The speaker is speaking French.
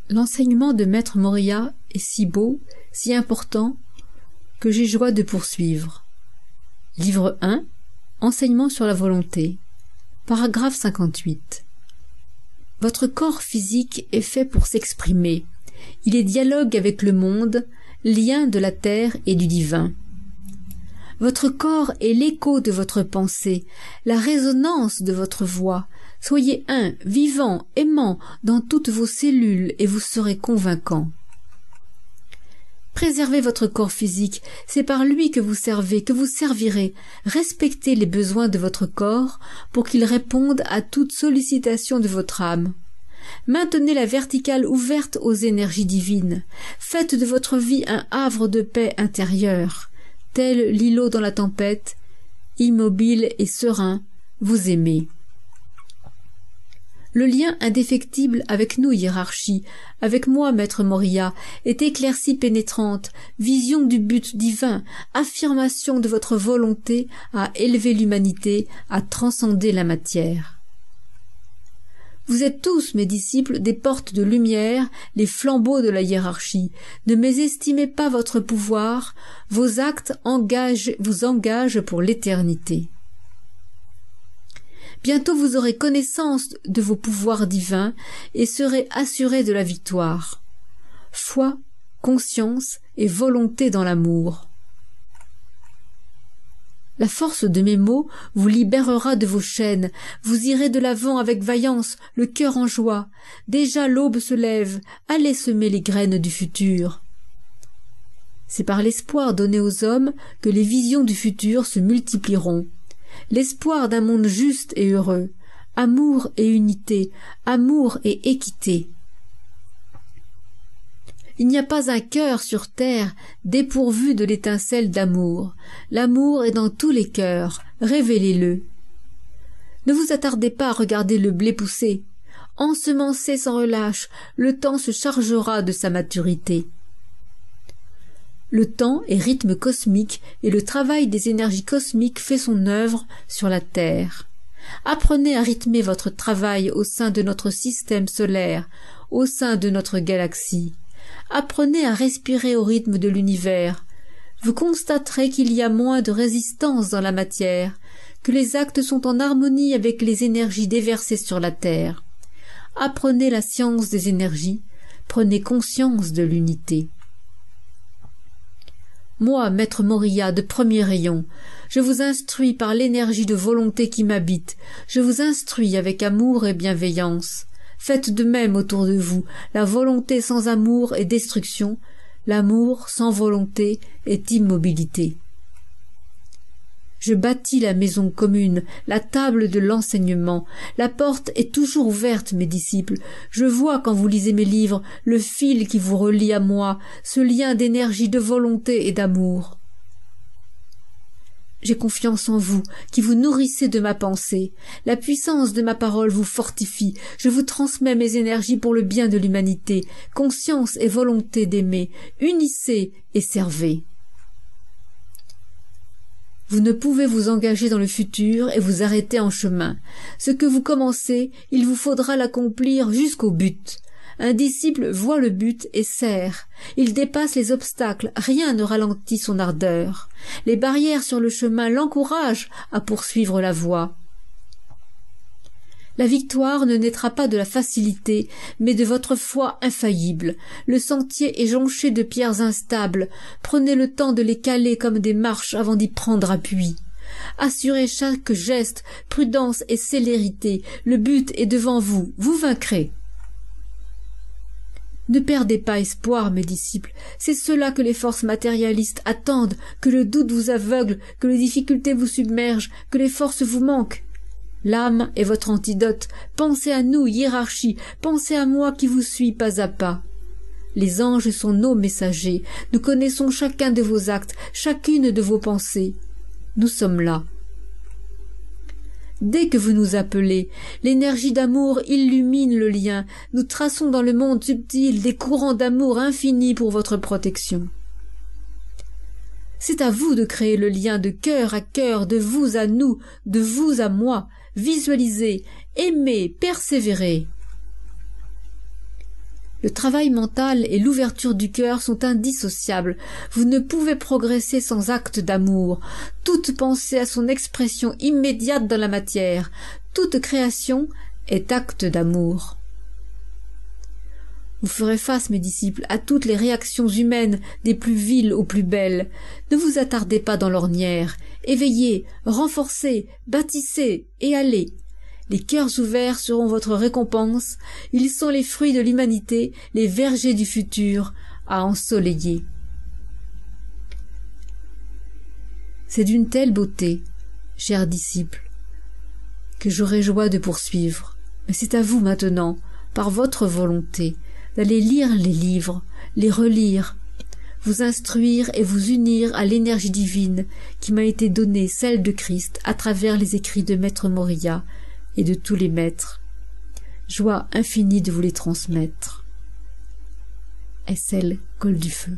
L'enseignement de Maître Morya est si beau, si important, que j'ai joie de poursuivre. Livre 1, Enseignement sur la volonté. Paragraphe 58. Votre corps physique est fait pour s'exprimer. Il est dialogue avec le monde, lien de la terre et du divin. Votre corps est l'écho de votre pensée, la résonance de votre voix. Soyez un, vivant, aimant dans toutes vos cellules et vous serez convaincant. Préservez votre corps physique, c'est par lui que vous servez, que vous servirez. Respectez les besoins de votre corps pour qu'il réponde à toute sollicitation de votre âme. Maintenez la verticale ouverte aux énergies divines. Faites de votre vie un havre de paix intérieure. Tel l'îlot dans la tempête, immobile et serein, vous aimez. Le lien indéfectible avec nous, hiérarchie, avec moi, Maître Morya, est éclaircie pénétrante, vision du but divin, affirmation de votre volonté à élever l'humanité, à transcender la matière. Vous êtes tous, mes disciples, des portes de lumière, les flambeaux de la hiérarchie. Ne mésestimez pas votre pouvoir, vos actes vous engagent pour l'éternité. Bientôt vous aurez connaissance de vos pouvoirs divins et serez assurés de la victoire. Foi, conscience et volonté dans l'amour. La force de mes mots vous libérera de vos chaînes, vous irez de l'avant avec vaillance, le cœur en joie. Déjà l'aube se lève, allez semer les graines du futur. C'est par l'espoir donné aux hommes que les visions du futur se multiplieront. L'espoir d'un monde juste et heureux, amour et unité, amour et équité. Il n'y a pas un cœur sur terre dépourvu de l'étincelle d'amour. L'amour est dans tous les cœurs, révélez-le. Ne vous attardez pas à regarder le blé pousser. Ensemencez sans relâche, le temps se chargera de sa maturité. Le temps est rythme cosmique et le travail des énergies cosmiques fait son œuvre sur la Terre. Apprenez à rythmer votre travail au sein de notre système solaire, au sein de notre galaxie. Apprenez à respirer au rythme de l'univers. Vous constaterez qu'il y a moins de résistance dans la matière, que les actes sont en harmonie avec les énergies déversées sur la Terre. Apprenez la science des énergies, prenez conscience de l'unité. Moi, Maître Morya, de premier rayon, je vous instruis par l'énergie de volonté qui m'habite, je vous instruis avec amour et bienveillance. Faites de même autour de vous, la volonté sans amour est destruction, l'amour sans volonté est immobilité. Je bâtis la maison commune, la table de l'enseignement. La porte est toujours ouverte, mes disciples. Je vois, quand vous lisez mes livres, le fil qui vous relie à moi, ce lien d'énergie, de volonté et d'amour. J'ai confiance en vous, qui vous nourrissez de ma pensée. La puissance de ma parole vous fortifie. Je vous transmets mes énergies pour le bien de l'humanité. Conscience et volonté d'aimer. Unissez et servez. Vous ne pouvez vous engager dans le futur et vous arrêter en chemin. Ce que vous commencez, il vous faudra l'accomplir jusqu'au but. Un disciple voit le but et sert. Il dépasse les obstacles, rien ne ralentit son ardeur. Les barrières sur le chemin l'encouragent à poursuivre la voie. La victoire ne naîtra pas de la facilité, mais de votre foi infaillible. Le sentier est jonché de pierres instables. Prenez le temps de les caler comme des marches avant d'y prendre appui. Assurez chaque geste, prudence et célérité. Le but est devant vous, vous vaincrez. Ne perdez pas espoir, mes disciples. C'est cela que les forces matérialistes attendent, que le doute vous aveugle, que les difficultés vous submergent, que les forces vous manquent. L'âme est votre antidote. Pensez à nous, hiérarchie. Pensez à moi qui vous suis pas à pas. Les anges sont nos messagers. Nous connaissons chacun de vos actes, chacune de vos pensées. Nous sommes là. Dès que vous nous appelez, l'énergie d'amour illumine le lien. Nous traçons dans le monde subtil des courants d'amour infinis pour votre protection. C'est à vous de créer le lien de cœur à cœur, de vous à nous, de vous à moi. Visualisez, aimez, persévérez. Le travail mental et l'ouverture du cœur sont indissociables. Vous ne pouvez progresser sans acte d'amour. Toute pensée a son expression immédiate dans la matière. Toute création est acte d'amour. Vous ferez face, mes disciples, à toutes les réactions humaines, des plus viles aux plus belles. Ne vous attardez pas dans l'ornière. Éveillez, renforcez, bâtissez et allez. Les cœurs ouverts seront votre récompense. Ils sont les fruits de l'humanité, les vergers du futur à ensoleiller. C'est d'une telle beauté, chers disciples, que j'aurai joie de poursuivre. Mais c'est à vous maintenant, par votre volonté, d'aller lire les livres, les relire, vous instruire et vous unir à l'énergie divine qui m'a été donnée, celle de Christ, à travers les écrits de Maître Moria et de tous les maîtres. Joie infinie de vous les transmettre. SL Col du Feu.